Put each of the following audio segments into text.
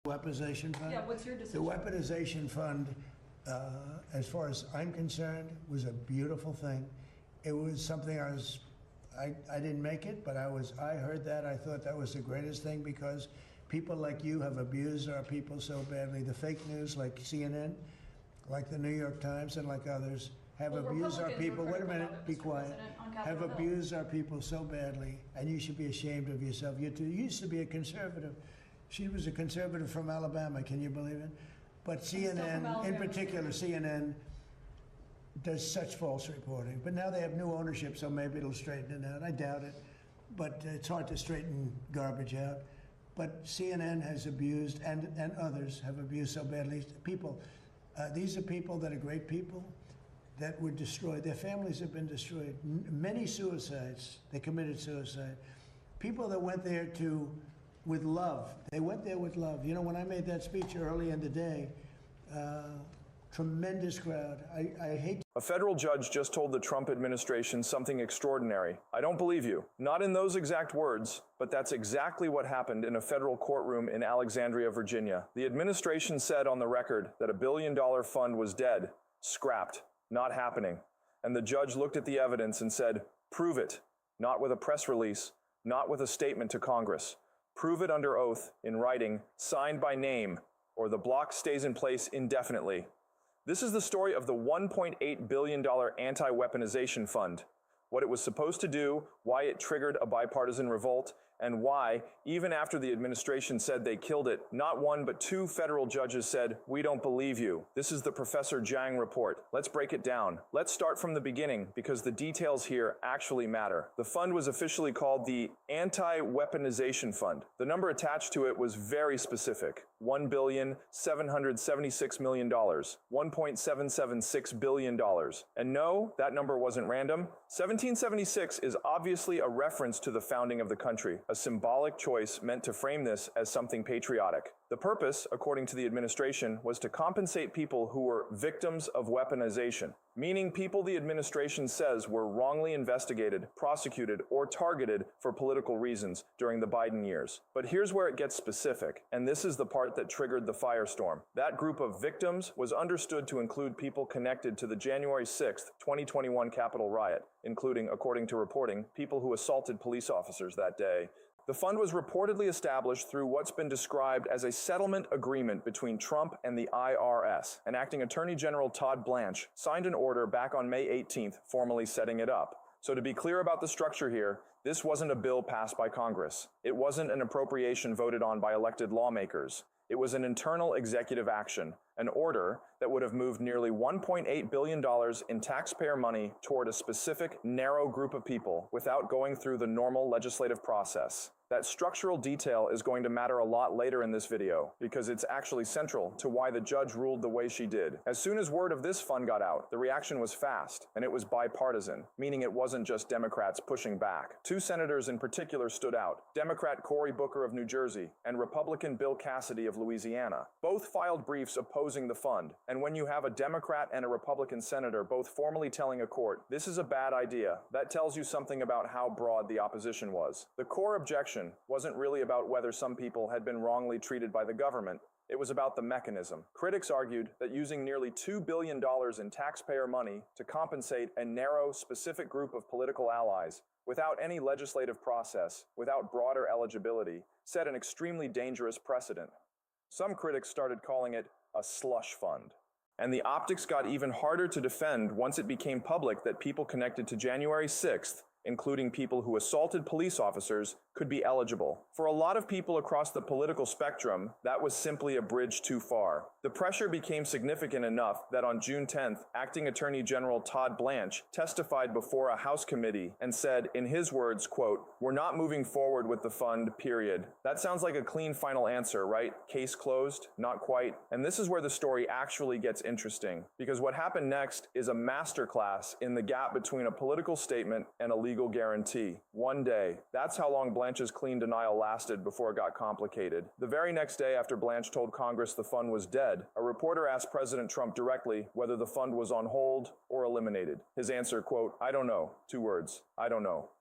Weaponization Fund? Yeah, what's your decision? The Weaponization Fund, as far as I'm concerned, was a beautiful thing. It was something I didn't make it, but I heard that. I thought that was the greatest thing because people like you have abused our people so badly. The fake news like CNN, like the New York Times, and like others have abused our people. Wait a minute, be quiet. Have abused our people so badly, and you should be ashamed of yourself. You used to be a conservative. She was a conservative from Alabama. Can you believe it? But CNN, in particular, CNN does such false reporting. But now they have new ownership, so maybe it'll straighten it out. I doubt it, but it's hard to straighten garbage out. But CNN has abused, and others have abused so badly. People, these are people that are great people that were destroyed. Their families have been destroyed. Many suicides. They committed suicide. People that went there with love. They went there with love. You know, when I made that speech early in the day, tremendous crowd. I hate. A federal judge just told the Trump administration something extraordinary. I don't believe you. Not in those exact words, but that's exactly what happened in a federal courtroom in Alexandria, Virginia. The administration said on the record that $1 billion fund was dead, scrapped, not happening. And the judge looked at the evidence and said, prove it. Not with a press release, not with a statement to Congress. Prove it under oath, in writing, signed by name, or the block stays in place indefinitely. This is the story of the $1.8 billion Anti-Weaponization Fund, what it was supposed to do, why it triggered a bipartisan revolt, and why, even after the administration said they killed it, not one but two federal judges said, we don't believe you. This is the Professor Jiang report. Let's break it down. Let's start from the beginning, because the details here actually matter. The fund was officially called the Anti-Weaponization Fund. The number attached to it was very specific. $1,776,000,000, $1.776 billion. And no, that number wasn't random. 1776 is obviously a reference to the founding of the country, a symbolic choice meant to frame this as something patriotic. The purpose, according to the administration, was to compensate people who were victims of weaponization, meaning people the administration says were wrongly investigated, prosecuted, or targeted for political reasons during the Biden years. But here's where it gets specific, and this is the part that triggered the firestorm. That group of victims was understood to include people connected to the January 6th, 2021 Capitol riot, including, according to reporting, people who assaulted police officers that day. The fund was reportedly established through what's been described as a settlement agreement between Trump and the IRS, and Acting Attorney General Todd Blanche signed an order back on May 18th, formally setting it up. So to be clear about the structure here, this wasn't a bill passed by Congress. It wasn't an appropriation voted on by elected lawmakers. It was an internal executive action, an order that would have moved nearly $1.8 billion in taxpayer money toward a specific, narrow group of people without going through the normal legislative process. That structural detail is going to matter a lot later in this video, because it's actually central to why the judge ruled the way she did. As soon as word of this fund got out, the reaction was fast, and it was bipartisan, meaning it wasn't just Democrats pushing back. Two senators in particular stood out, Democrat Cory Booker of New Jersey and Republican Bill Cassidy of Louisiana. Both filed briefs opposing the fund, and when you have a Democrat and a Republican senator both formally telling a court, this is a bad idea, that tells you something about how broad the opposition was. The core objection wasn't really about whether some people had been wrongly treated by the government. It was about the mechanism. Critics argued that using nearly $2 billion in taxpayer money to compensate a narrow, specific group of political allies without any legislative process, without broader eligibility, set an extremely dangerous precedent. Some critics started calling it a slush fund. And the optics got even harder to defend once it became public that people connected to January 6th, including people who assaulted police officers, could be eligible. For a lot of people across the political spectrum, that was simply a bridge too far. The pressure became significant enough that on June 10th, Acting Attorney General Todd Blanche testified before a House committee and said, in his words, quote, "We're not moving forward with the fund, period." That sounds like a clean final answer, right? Case closed? Not quite. And this is where the story actually gets interesting, because what happened next is a masterclass in the gap between a political statement and a legal guarantee. One day. That's how long Blanche's clean denial lasted before it got complicated. The very next day after Blanche told Congress the fund was dead, a reporter asked President Trump directly whether the fund was on hold or eliminated. His answer, quote, "I don't know." 2 words. I don't know.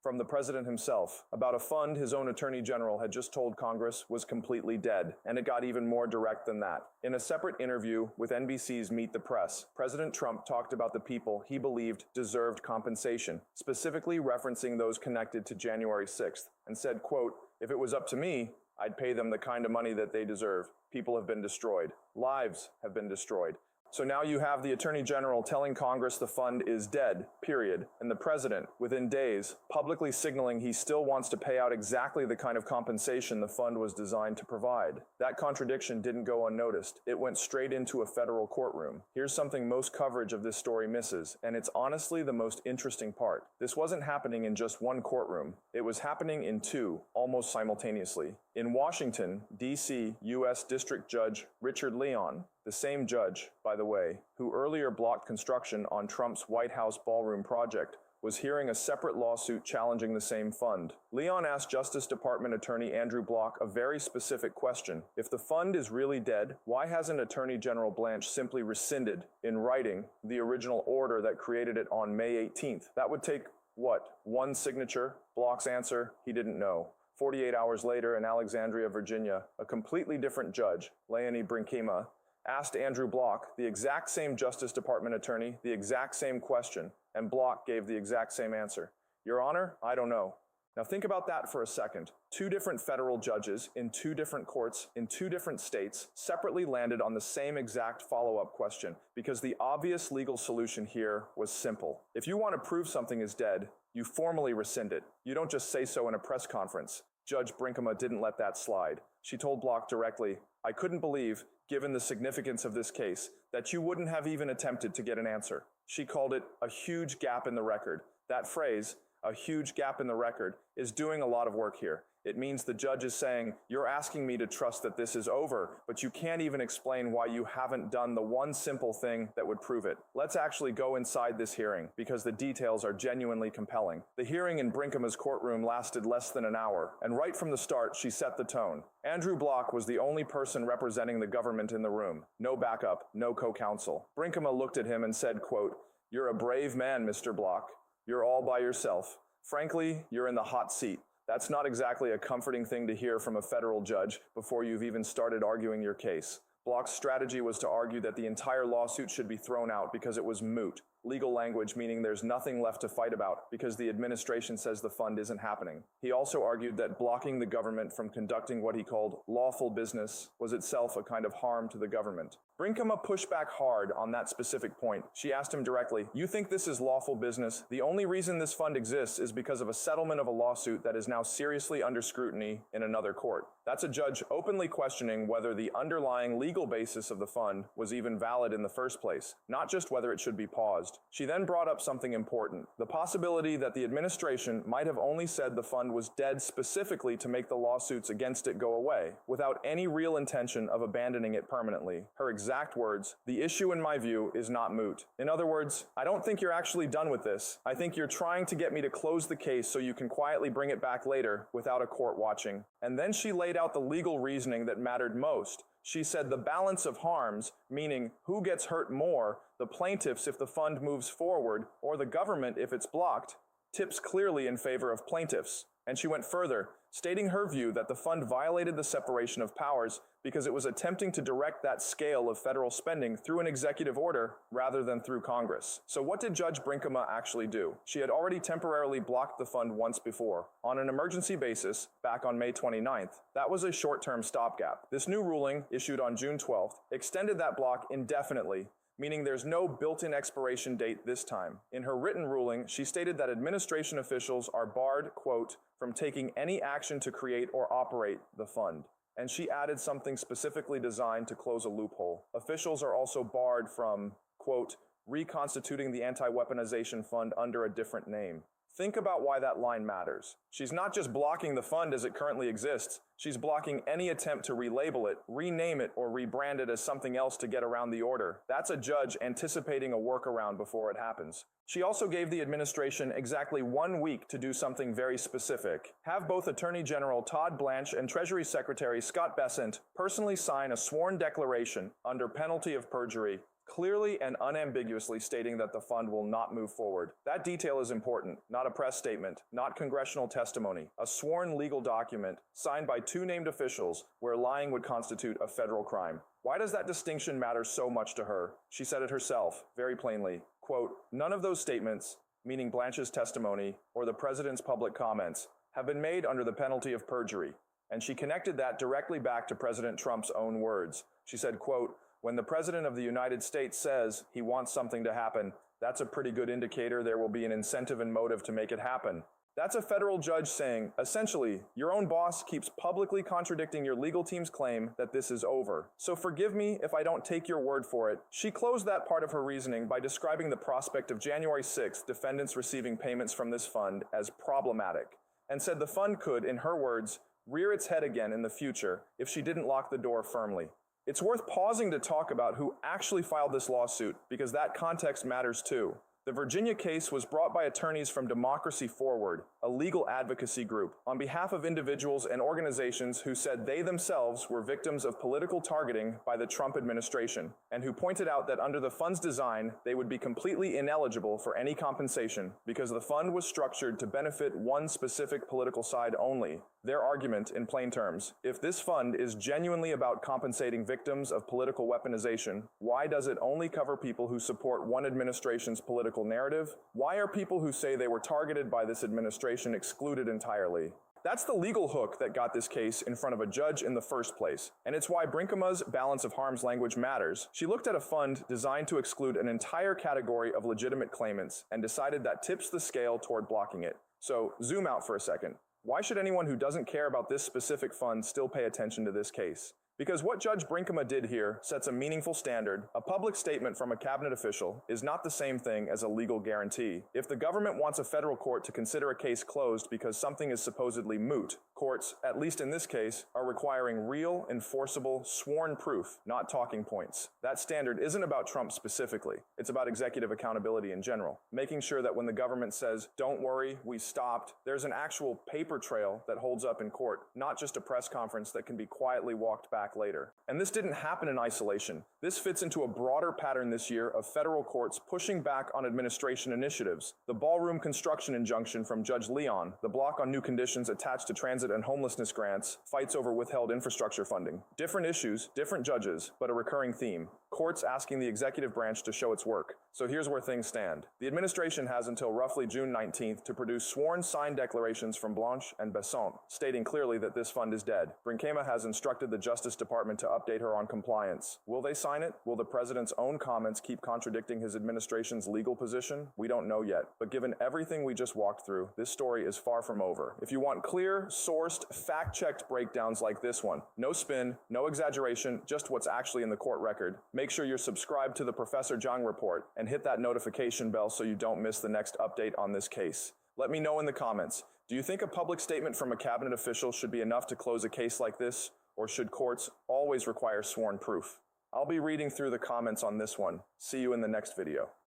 from the president himself about a fund his own attorney general had just told Congress was completely dead, and it got even more direct than that. In a separate interview with NBC's Meet the Press, President Trump talked about the people he believed deserved compensation, specifically referencing those connected to January 6th, and said, quote, "If it was up to me, I'd pay them the kind of money that they deserve. People have been destroyed. Lives have been destroyed." So now you have the Attorney General telling Congress the fund is dead, period, and the President, within days, publicly signaling he still wants to pay out exactly the kind of compensation the fund was designed to provide. That contradiction didn't go unnoticed. It went straight into a federal courtroom. Here's something most coverage of this story misses, and it's honestly the most interesting part. This wasn't happening in just one courtroom. It was happening in two, almost simultaneously. In Washington, D.C., U.S. District Judge Richard Leon, the same judge, by the way, who earlier blocked construction on Trump's White House ballroom project, was hearing a separate lawsuit challenging the same fund. Leon asked Justice Department Attorney Andrew Block a very specific question. If the fund is really dead, why hasn't Attorney General Blanche simply rescinded, in writing, the original order that created it on May 18th? That would take, what, one signature? Block's answer, he didn't know. 48 hours later in Alexandria, Virginia, a completely different judge, Judge Brinkema, asked Andrew Block, the exact same Justice Department attorney, the exact same question, and Block gave the exact same answer. Your Honor, I don't know. Now think about that for a second. Two different federal judges in two different courts in two different states separately landed on the same exact follow-up question because the obvious legal solution here was simple. If you want to prove something is dead, you formally rescind it. You don't just say so in a press conference. Judge Brinkema didn't let that slide. She told Block directly, "I couldn't believe, given the significance of this case, that you wouldn't have even attempted to get an answer." She called it a huge gap in the record. That phrase, a huge gap in the record, is doing a lot of work here. It means the judge is saying, you're asking me to trust that this is over, but you can't even explain why you haven't done the one simple thing that would prove it. Let's actually go inside this hearing, because the details are genuinely compelling. The hearing in Brinkema's courtroom lasted less than an hour, and right from the start, she set the tone. Andrew Block was the only person representing the government in the room. No backup, no co-counsel. Brinkema looked at him and said, quote, "You're a brave man, Mr. Block. You're all by yourself. Frankly, you're in the hot seat. That's not exactly a comforting thing to hear from a federal judge before you've even started arguing your case." Block's strategy was to argue that the entire lawsuit should be thrown out because it was moot. Legal language meaning there's nothing left to fight about because the administration says the fund isn't happening. He also argued that blocking the government from conducting what he called lawful business was itself a kind of harm to the government. Brinkema pushed back hard on that specific point. She asked him directly, "You think this is lawful business? The only reason this fund exists is because of a settlement of a lawsuit that is now seriously under scrutiny in another court." That's a judge openly questioning whether the underlying legal basis of the fund was even valid in the first place, not just whether it should be paused. She then brought up something important, the possibility that the administration might have only said the fund was dead specifically to make the lawsuits against it go away, without any real intention of abandoning it permanently. Her exact words, "The issue in my view is not moot." In other words, "I don't think you're actually done with this. I think you're trying to get me to close the case so you can quietly bring it back later without a court watching." And then she laid out the legal reasoning that mattered most. She said the balance of harms, meaning who gets hurt more, the plaintiffs if the fund moves forward, or the government if it's blocked, tips clearly in favor of plaintiffs. And she went further, stating her view that the fund violated the separation of powers because it was attempting to direct that scale of federal spending through an executive order rather than through Congress. So what did Judge Brinkema actually do? She had already temporarily blocked the fund once before, on an emergency basis, back on May 29th. That was a short-term stopgap. This new ruling, issued on June 12th, extended that block indefinitely, meaning there's no built-in expiration date this time. In her written ruling, she stated that administration officials are barred, quote, "from taking any action to create or operate the fund." And she added something specifically designed to close a loophole. Officials are also barred from, quote, "reconstituting the Anti-Weaponization Fund under a different name." Think about why that line matters. She's not just blocking the fund as it currently exists, she's blocking any attempt to relabel it, rename it, or rebrand it as something else to get around the order. That's a judge anticipating a workaround before it happens. She also gave the administration exactly 1 week to do something very specific. Have both Attorney General Todd Blanche and Treasury Secretary Scott Bessent personally sign a sworn declaration under penalty of perjury, clearly and unambiguously stating that the fund will not move forward. That detail is important, not a press statement, not congressional testimony, a sworn legal document signed by two named officials where lying would constitute a federal crime. Why does that distinction matter so much to her? She said it herself, very plainly. Quote, "None of those statements, meaning Blanche's testimony or the president's public comments, have been made under the penalty of perjury." And she connected that directly back to President Trump's own words. She said, quote, "When the President of the United States says he wants something to happen, that's a pretty good indicator there will be an incentive and motive to make it happen." That's a federal judge saying, essentially, your own boss keeps publicly contradicting your legal team's claim that this is over. So forgive me if I don't take your word for it. She closed that part of her reasoning by describing the prospect of January 6th defendants receiving payments from this fund as problematic, and said the fund could, in her words, rear its head again in the future if she didn't lock the door firmly. It's worth pausing to talk about who actually filed this lawsuit, because that context matters too. The Virginia case was brought by attorneys from Democracy Forward, a legal advocacy group, on behalf of individuals and organizations who said they themselves were victims of political targeting by the Trump administration, and who pointed out that under the fund's design, they would be completely ineligible for any compensation because the fund was structured to benefit one specific political side only. Their argument, in plain terms, if this fund is genuinely about compensating victims of political weaponization, why does it only cover people who support one administration's political narrative? Why are people who say they were targeted by this administration excluded entirely? That's the legal hook that got this case in front of a judge in the first place, and it's why Brinkema's balance of harms language matters. She looked at a fund designed to exclude an entire category of legitimate claimants and decided that tips the scale toward blocking it. So, zoom out for a second. Why should anyone who doesn't care about this specific fund still pay attention to this case? Because what Judge Brinkema did here sets a meaningful standard. A public statement from a cabinet official is not the same thing as a legal guarantee. If the government wants a federal court to consider a case closed because something is supposedly moot, courts, at least in this case, are requiring real, enforceable, sworn proof, not talking points. That standard isn't about Trump specifically. It's about executive accountability in general. Making sure that when the government says, "Don't worry, we stopped," there's an actual paper trail that holds up in court, not just a press conference that can be quietly walked back later. And this didn't happen in isolation. This fits into a broader pattern this year of federal courts pushing back on administration initiatives. The ballroom construction injunction from Judge Leon, the block on new conditions attached to transit and homelessness grants, fights over withheld infrastructure funding. Different issues, different judges, but a recurring theme. Courts asking the executive branch to show its work. So here's where things stand. The administration has until roughly June 19th to produce sworn signed declarations from Blanche and Besant, stating clearly that this fund is dead. Brinkema has instructed the Justice Department to update her on compliance. Will they sign it? Will the president's own comments keep contradicting his administration's legal position? We don't know yet. But given everything we just walked through, this story is far from over. If you want clear, sourced, fact-checked breakdowns like this one, no spin, no exaggeration, just what's actually in the court record, make sure you're subscribed to the Professor Jung Report and hit that notification bell so you don't miss the next update on this case. Let me know in the comments. Do you think a public statement from a cabinet official should be enough to close a case like this, or should courts always require sworn proof? I'll be reading through the comments on this one. See you in the next video.